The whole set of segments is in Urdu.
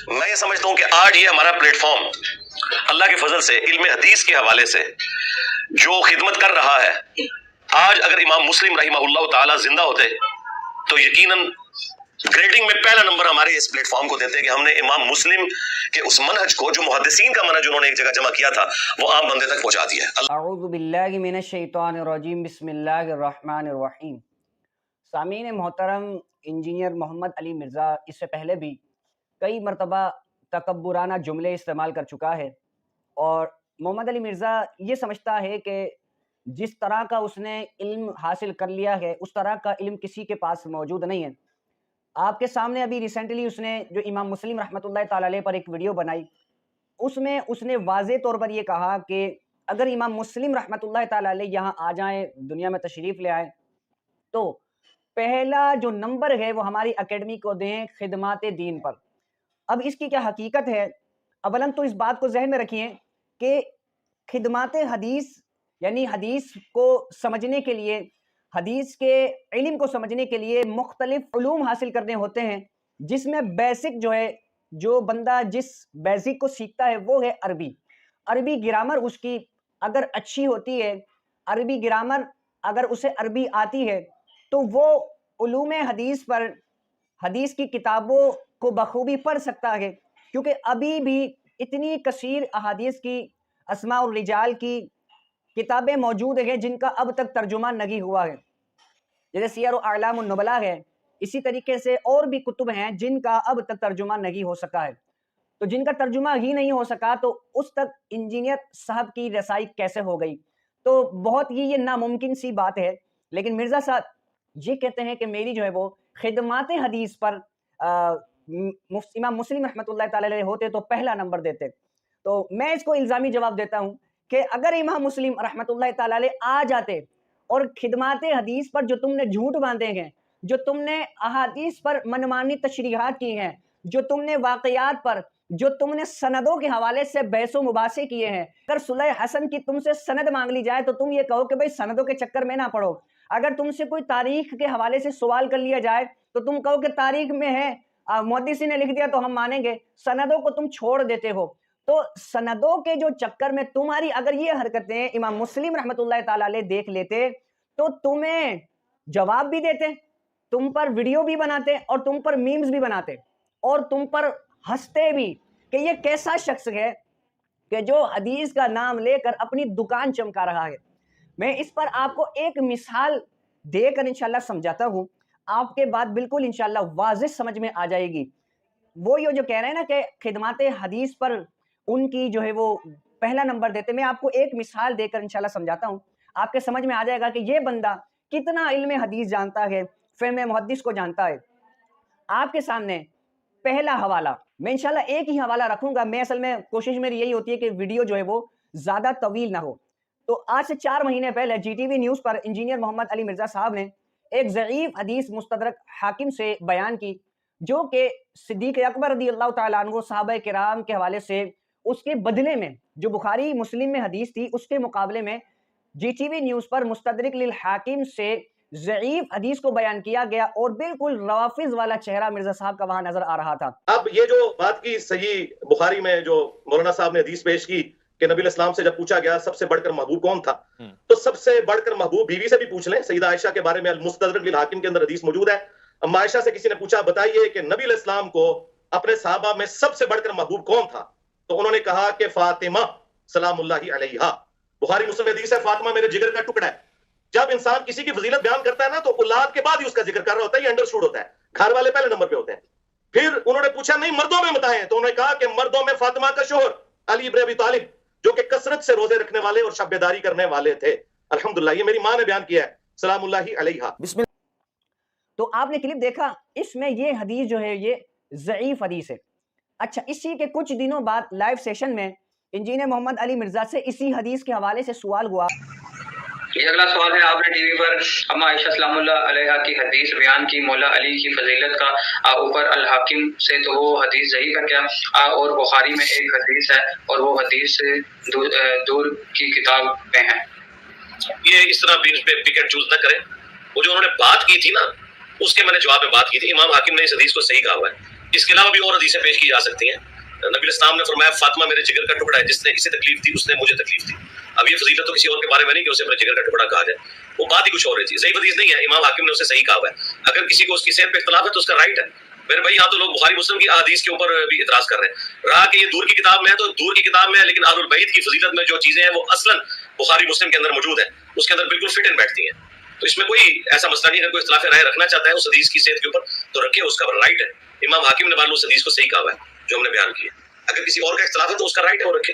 میں یہ سمجھتا ہوں کہ آج یہ ہمارا پلیٹ فارم اللہ کے فضل سے علم حدیث کے حوالے سے جو خدمت کر رہا ہے، آج اگر امام مسلم رحمہ اللہ تعالی زندہ ہوتے تو یقیناً گریڈنگ میں پہلا نمبر ہمارے اس پلیٹ فارم کو دیتے کہ ہم نے امام مسلم کے اس منہج کو، جو محدثین کا منہج انہوں نے ایک جگہ جمع کیا تھا، وہ عام بندے تک پہنچا دیا ہے۔ اعوذ باللہ من الشیطان الرجیم، بسم اللہ الرحمن الرحیم۔ سامعین محترم، انجینئر محمد علی مرزا اس سے پہلے بھی کئی مرتبہ تکبرانہ جملے استعمال کر چکا ہے، اور محمد علی مرزا یہ سمجھتا ہے کہ جس طرح کا اس نے علم حاصل کر لیا ہے اس طرح کا علم کسی کے پاس موجود نہیں ہے۔ آپ کے سامنے ابھی ریسنٹلی اس نے جو امام مسلم رحمۃ اللہ تعالی علیہ پر ایک ویڈیو بنائی، اس میں اس نے واضح طور پر یہ کہا کہ اگر امام مسلم رحمۃ اللہ تعالی علیہ یہاں آ جائیں، دنیا میں تشریف لے آئیں، تو پہلا جو نمبر ہے وہ ہماری اکیڈمی کو دیں خدمات دین پر۔ اب اس کی کیا حقیقت ہے؟ اولاً تو اس بات کو ذہن میں رکھیے کہ خدمات حدیث یعنی حدیث کو سمجھنے کے لیے، حدیث کے علم کو سمجھنے کے لیے مختلف علوم حاصل کرنے ہوتے ہیں، جس میں بیسک جو ہے، جو بندہ جس بیسک کو سیکھتا ہے وہ ہے عربی۔ عربی گرامر اس کی اگر اچھی ہوتی ہے، عربی گرامر اگر اسے عربی آتی ہے، تو وہ علوم حدیث پر، حدیث کی کتابوں کو بخوبی پڑھ سکتا ہے، کیونکہ ابھی بھی اتنی کثیر احادیث کی، اسماء الرجال کی کتابیں موجود ہیں جن کا اب تک ترجمہ نہیں ہوا ہے، جیسے سیر و اعلام النبلاء ہے۔ اسی طریقے سے اور بھی کتب ہیں جن کا اب تک ترجمہ نہیں ہو سکا ہے۔ تو جن کا ترجمہ ہی نہیں ہو سکا تو اس تک انجینئر صاحب کی رسائی کیسے ہو گئی؟ تو بہت ہی یہ ناممکن سی بات ہے۔ لیکن مرزا صاحب یہ کہتے ہیں کہ میری جو ہے وہ خدمات حدیث پر امام مسلم رحمۃ اللہ تعالی علیہ ہوتے تو پہلا نمبر دیتے۔ تو میں اس کو الزامی جواب دیتا ہوں کہ اگر امام مسلم رحمۃ اللہ تعالی علیہ آ جاتے اور خدمات حدیث پر جو تم نے جھوٹ باندھے ہیں، جو تم نے احادیث پر منمانی تشریحات کی ہیں، جو تم نے واقعات پر، جو تم نے سندوں کے حوالے سے بحث و مباحثے کیے ہیں، اگر صلح حسن کی تم سے سند مانگ لی جائے تو تم یہ کہو کہ بھئی سندوں کے چکر میں نہ پڑو۔ اگر تم سے کوئی تاریخ کے حوالے سے سوال کر لیا جائے تو تم کہو کہ تاریخ میں ہے، محدثی نے لکھ دیا تو ہم مانیں گے، سندوں کو تم چھوڑ دیتے ہو۔ تو سندوں کے جو چکر میں تمہاری اگر یہ حرکتیں امام مسلم رحمۃ اللہ تعالی علیہ دیکھ لیتے تو تمہیں جواب بھی دیتے، تم پر ویڈیو بھی بناتے اور تم پر میمز بھی بناتے اور تم پر ہنستے بھی کہ یہ کیسا شخص ہے کہ جو حدیث کا نام لے کر اپنی دکان چمکا رہا ہے۔ میں اس پر آپ کو ایک مثال دے کر انشاءاللہ سمجھاتا ہوں، آپ کے بات بالکل انشاءاللہ واضح سمجھ میں آ جائے گی۔ وہ یہ جو کہہ رہے ہیں نا کہ خدمات حدیث پر ان کی جو ہے وہ پہلا نمبر دیتے، میں آپ کو ایک مثال دے کر انشاءاللہ سمجھاتا ہوں، آپ کے سمجھ میں آ جائے گا کہ یہ بندہ کتنا علم حدیث جانتا ہے، فہم محدث کو جانتا ہے۔ آپ کے سامنے پہلا حوالہ، میں انشاءاللہ ایک ہی حوالہ رکھوں گا، میں اصل میں کوشش میری یہی ہوتی ہے کہ ویڈیو جو ہے وہ زیادہ طویل نہ ہو۔ تو آج سے 4 مہینے پہلے جی ٹی وی نیوز پر انجینئر محمد علی مرزا صاحب نے ایک ضعیف حدیث مستدرک حاکم سے بیان کی، جو کہ صدیق اکبر رضی اللہ تعالیٰ عنہ صحابہ کرام کے حوالے سے اس کے بدلے میں جو بخاری مسلم میں حدیث تھی اس کے مقابلے میں جی ٹی وی نیوز پر مستدرک للحاکم سے ضعیف حدیث کو بیان کیا گیا، اور بالکل روافظ والا چہرہ مرزا صاحب کا وہاں نظر آ رہا تھا۔ اب یہ جو بات کی صحیح بخاری میں جو مولانا صاحب نے حدیث پیش کی کہ نبی الاسلام سے جب پوچھا گیا سب سے بڑھ کر محبوب کون تھا، تو سب سے بڑھ کر محبوب بیوی سے بھی پوچھ لیں، سیدہ عائشہ کے بارے میں المستدرک للحاکم کے اندر حدیث موجود ہے۔ اما عائشہ سے کسی نے پوچھا بتائیے کہ نبی علیہ السلام کو اپنے صحابہ میں سب سے بڑھ کر محبوب کون تھا، تو انہوں نے کہا کہ فاطمہ سلام اللہ علیہا۔ بخاری مسلم حدیث ہے، فاطمہ میرے جگر کا ٹکڑا ہے۔ جب انسان کسی کی فضیلت بیان کرتا ہے نا تو اولاد کے بعد ہی اس کا ذکر کر رہا ہوتا ہے، یہ انڈرسٹوڈ ہوتا ہے، گھر والے پہلے نمبر پہ ہوتے ہیں۔ پھر انہوں نے پوچھا نہیں مردوں میں بتائیں، تو انہوں نے کہا کہ مردوں میں فاطمہ کا شوہر علی بن ابی طالب، جو کہ کثرت سے روزے رکھنے والے اور شب بیداری کرنے والے تھے۔ الحمدللہ یہ میری ماں نے بیان کیا ہے، سلام اللہ علیہا۔ بسم اللہ۔ تو آپ نے کلپ دیکھا، اس میں یہ حدیث جو ہے یہ ضعیف حدیث ہے۔ اچھا، اسی کے کچھ دنوں بعد لائیو سیشن میں انجینئر محمد علی مرزا سے اسی حدیث کے حوالے سے سوال ہوا۔ یہ اگلا سوال ہے، آپ نے ٹی وی پر اما عائشہ سلام اللہ علیہا کی حدیث بیان کی مولا علی کی فضیلت کا اوپر الحاکم سے، تو وہ حدیث ضعیف ہے کیا؟ اور بخاری میں ایک حدیث ہے اور وہ حدیث دور کی کتاب میں ہے۔ یہ اس طرح پہ پکٹ چوز نہ کریں، وہ جو انہوں نے بات کی تھی نا اس کے میں نے جواب میں بات کی تھی، امام حاکم نے اس حدیث کو صحیح کہا ہوا ہے۔ اس کے علاوہ بھی اور حدیثیں پیش کی جا سکتی ہیں. نبی الاسلام نے فرمایا فاطمہ میرے جگر کا ٹکڑا ہے، جس نے اسے تکلیف دی اس نے مجھے تکلیف دی. اب یہ فضیلت تو کسی اور کے بارے میں نہیں کہ اسے اپنے جگر کا ٹکڑا کہا جائے، وہ بات ہی کچھ اور ہے. صحیح حدیث نہیں ہے، امام حاکم نے اسے صحیح کہا ہے. اگر کسی کو اس کی صحت پہ اختلاف ہے تو اس کا رائٹ ہے. میرے بھائی یہاں تو لوگ بخاری مسلم کی احادیث کے اوپر بھی اعتراض کر رہے ہیں. رہا کہ یہ دور کی کتاب میں ہے تو دور کی کتاب میں ہے، لیکن اہل البیت کی فضیلت میں جو چیزیں ہیں وہ اصلاً بخاری مسلم کے اندر موجود ہیں، اس کے اندر بالکل فٹ ان بیٹھتی ہیں. تو اس میں کوئی ایسا مسئلہ نہیں. اگر کوئی اختلاف رائے رکھنا چاہتا ہے اس حدیث کی صحت کے اوپر تو رکھے، اس کا رائٹ ہے. امام حاکم نے معلوم اس حدیث کو صحیح کہا ہے جو ہم نے بیان کیا. اگر کسی اور کا اختلاف ہے تو اس کا رائٹ ہے وہ رکھے.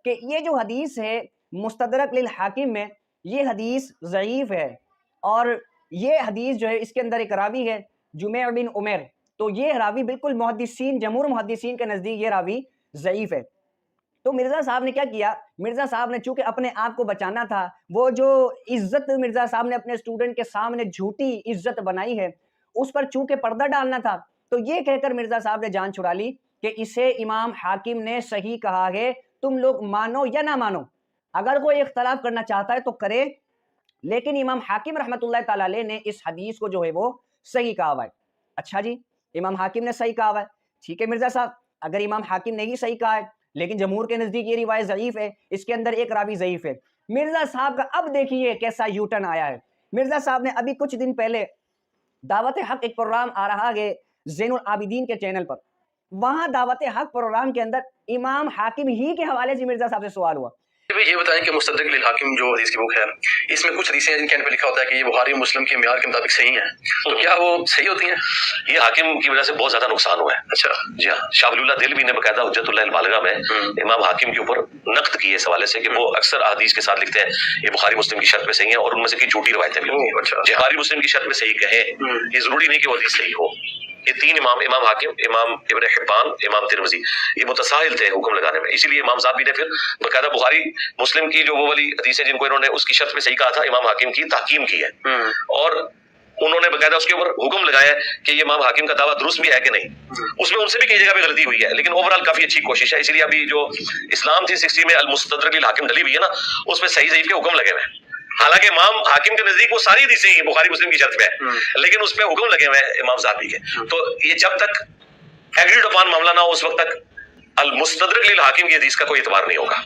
کہ یہ جو حدیث ہے مستدرک للحاکم میں، یہ حدیث ضعیف ہے، اور یہ حدیث جو ہے اس کے اندر ایک راوی ہے جمیع بن عمیر، تو یہ راوی بالکل محدثین، جمہور محدثین کے نزدیک یہ راوی ضعیف ہے. تو مرزا صاحب نے کیا کیا؟ مرزا صاحب نے چونکہ اپنے آپ کو بچانا تھا، وہ جو عزت مرزا صاحب نے اپنے اسٹوڈنٹ کے سامنے جھوٹی عزت بنائی ہے اس پر چونکہ پردہ ڈالنا تھا، تو یہ کہہ کر مرزا صاحب نے جان چھڑا لی کہ اسے امام حاکم نے صحیح کہا ہے، تم لوگ مانو یا نہ مانو. اگر کوئی اختلاف کرنا چاہتا ہے تو کرے، لیکن امام حاکم رحمۃ اللہ تعالی علیہ نے اس حدیث کو جو ہے وہ صحیح کہا ہوا ہے. اچھا جی، امام حاکم نے صحیح کہا ہوا ہے، ٹھیک ہے مرزا صاحب، اگر امام حاکم نے ہی صحیح کہا ہے لیکن جمہور کے نزدیک یہ روایت ضعیف ہے، اس کے اندر ایک راوی ضعیف ہے. مرزا صاحب کا اب دیکھیے کیسا یو ٹرن آیا ہے. مرزا صاحب نے ابھی کچھ دن پہلے دعوت حق ایک پروگرام آ رہا ہے زین العابدین کے چینل پر، وہاں دعوت حق پروگرام کے اندر امام حاکم ہی کے حوالے سے مرزا صاحب سے سوال ہوا. یہ بتائیں کہ مستدرک للحاکم جو حدیث کی بک ہے، اس میں کچھ حدیثیں ہیں جن کے پہ لکھا ہوتا ہے کہ یہ بخاری و مسلم کے معیار کے مطابق صحیح ہیں، تو کیا وہ صحیح ہوتی ہیں؟ یہ حاکم کی وجہ سے بہت زیادہ نقصان ہوا ہے. اچھا جی ہاں، شاہ ولی اللہ دہلوی نے باقاعدہ حجت اللہ البالغہ میں امام حاکم کے اوپر نقد کی ہے اس حوالے سے کہ وہ اکثر احادیث کے ساتھ لکھتے ہیں یہ بخاری مسلم کی شرط پہ صحیح ہیں، اور ان میں سے کئی جھوٹی روایتیں بھی ہیں. بخاری مسلم کی شرط پہ صحیح کہیں، یہ ضروری نہیں کہ وہ حدیث صحیح ہو. یہ تین امام حاکم، امام ابن حبان، امام ترمذی، یہ متساہل تھے حکم لگانے میں. اسی لیے امام صاحب نے پھر باقاعدہ بخاری مسلم کی جو وہ والی حدیثیں جن کو انہوں نے اس کی شرط پہ صحیح کہا تھا، امام حاکم کی تحکیم کی ہے، اور انہوں نے باقاعدہ اس کے اوپر حکم لگایا ہے کہ یہ امام حاکم کا دعویٰ درست بھی ہے کہ نہیں. اس میں ان سے بھی کئی جگہ پہ غلطی ہوئی ہے، لیکن اوورآل کافی اچھی کوشش ہے. اسی لیے ابھی جو اسلام 360 میں المستدرک للحاکم ڈلی ہوئی ہے نا، اس میں صحیح ضعیف کے حکم لگے ہوئے ہیں. حالانکہ امام حاکم کے نزدیک وہ ساری حدیثیں ہی بخاری مسلم کی شرط پہ ہے، لیکن اس پہ حکم لگے ہوئے ہیں امام صاحب کے. تو یہ جب تک ایگریڈ اپان معاملہ نہ ہو اس وقت تک المستدرک للحاکم کی حدیث کا کوئی اعتبار نہیں ہوگا.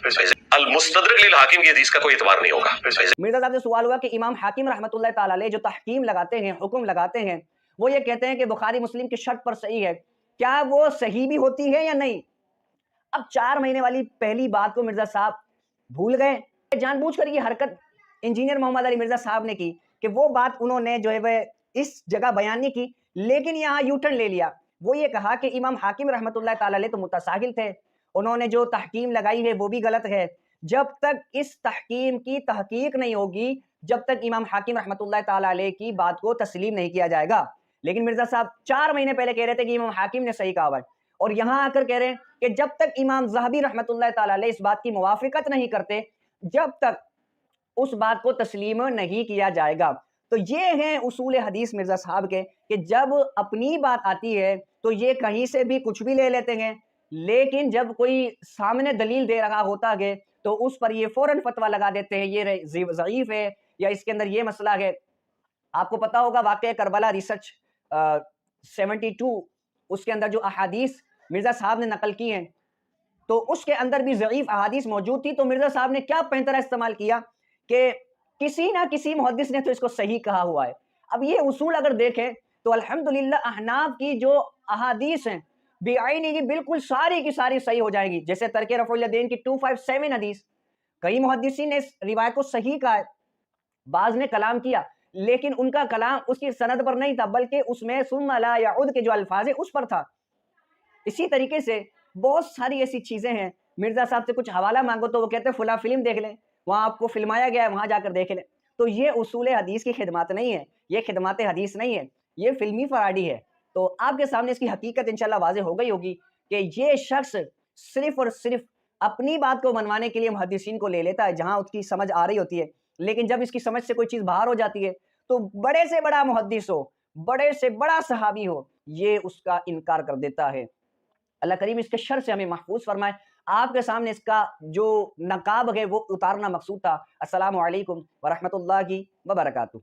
المستدرک للحاکم کی حدیث کا کوئی اعتبار نہیں ہوگا. مرزا صاحب سے سوال ہوا کہ امام حاکم رحمۃ اللہ تعالی علیہ جو تحکیم لگاتے ہیں، حکم لگاتے ہیں، وہ یہ کہتے ہیں کہ بخاری مسلم کی شرط پر صحیح ہے، کیا وہ صحیح بھی ہوتی ہے یا نہیں؟ اب 4 مہینے والی پہلی بات کو مرزا صاحب بھول گئے. جان بوجھ کر یہ حرکت انجینئر محمد علی مرزا صاحب نے کی کہ وہ بات انہوں نے جو ہے وہ اس جگہ بیان نہیں کی، لیکن یہاں یو ٹرن لے لیا. وہ یہ کہا کہ امام حاکم رحمۃ اللہ تعالی علیہ تو متساہل تھے، انہوں نے جو تحکیم لگائی ہے وہ بھی غلط ہے. جب تک اس تحکیم کی تحقیق نہیں ہوگی، جب تک امام حاکم رحمۃ اللہ تعالی علیہ کی بات کو تسلیم نہیں کیا جائے گا. لیکن مرزا صاحب 4 مہینے پہلے کہہ رہے تھے کہ امام حاکم نے صحیح کہا ہوا ہے، اور یہاں آ کر کہہ رہے ہیں کہ جب تک امام ذہبی رحمۃ اللہ تعالی علیہ اس بات کی موافقت نہیں کرتے، جب تک اس بات کو تسلیم نہیں کیا جائے گا. تو یہ ہیں اصول حدیث مرزا صاحب کے کہ جب اپنی بات آتی ہے تو یہ کہیں سے بھی کچھ بھی لے لیتے ہیں، لیکن جب کوئی سامنے دلیل دے رہا ہوتا ہے تو اس پر یہ فوراً فتویٰ لگا دیتے ہیں یہ ضعیف ہے یا اس کے اندر یہ مسئلہ ہے. آپ کو پتا ہوگا واقعہ کربلا ریسرچ 72 اس کے اندر جو احادیث مرزا صاحب نے نقل کی ہیں تو اس کے اندر بھی ضعیف احادیث موجود تھی. تو مرزا صاحب نے کیا پینترا استعمال کیا کہ کسی نہ کسی محدث نے تو اس کو صحیح کہا ہوا ہے. اب یہ اصول اگر دیکھیں تو الحمدللہ احناف کی جو احادیث ہیں بعینی کی بالکل ساری کی ساری صحیح ہو جائے گی. جیسے ترک رفع الیدین کی 257 حدیث، کئی محدثین نے اس روایت کو صحیح کہا ہے، بعض نے کلام کیا، لیکن ان کا کلام اس کی سند پر نہیں تھا بلکہ اس میں ثم لا یعود کے جو الفاظ ہیں اس پر تھا. اسی طریقے سے بہت ساری ایسی چیزیں ہیں، مرزا صاحب سے کچھ حوالہ مانگو تو وہ کہتے ہیں فلاں فلم دیکھ لیں، وہاں آپ کو فلمایا گیا ہے، وہاں جا کر دیکھ لیں. تو یہ اصول حدیث کی خدمات نہیں ہے، یہ خدمات حدیث نہیں ہے، یہ فلمی فراڈی ہے. تو آپ کے سامنے اس کی حقیقت انشاءاللہ واضح ہو گئی ہوگی کہ یہ شخص صرف اور صرف اپنی بات کو منوانے کے لیے محدثین کو لے لیتا ہے جہاں اس کی سمجھ آ رہی ہوتی ہے، لیکن جب اس کی سمجھ سے کوئی چیز باہر ہو جاتی ہے تو بڑے سے بڑا محدث ہو، بڑے سے بڑا صحابی ہو، یہ اس کا انکار کر دیتا ہے. اللہ کریم اس کے شر سے ہمیں محفوظ فرمائے. آپ کے سامنے اس کا جو نقاب ہے وہ اتارنا مقصود تھا. السلام علیکم ورحمۃ اللہ وبرکاتہ.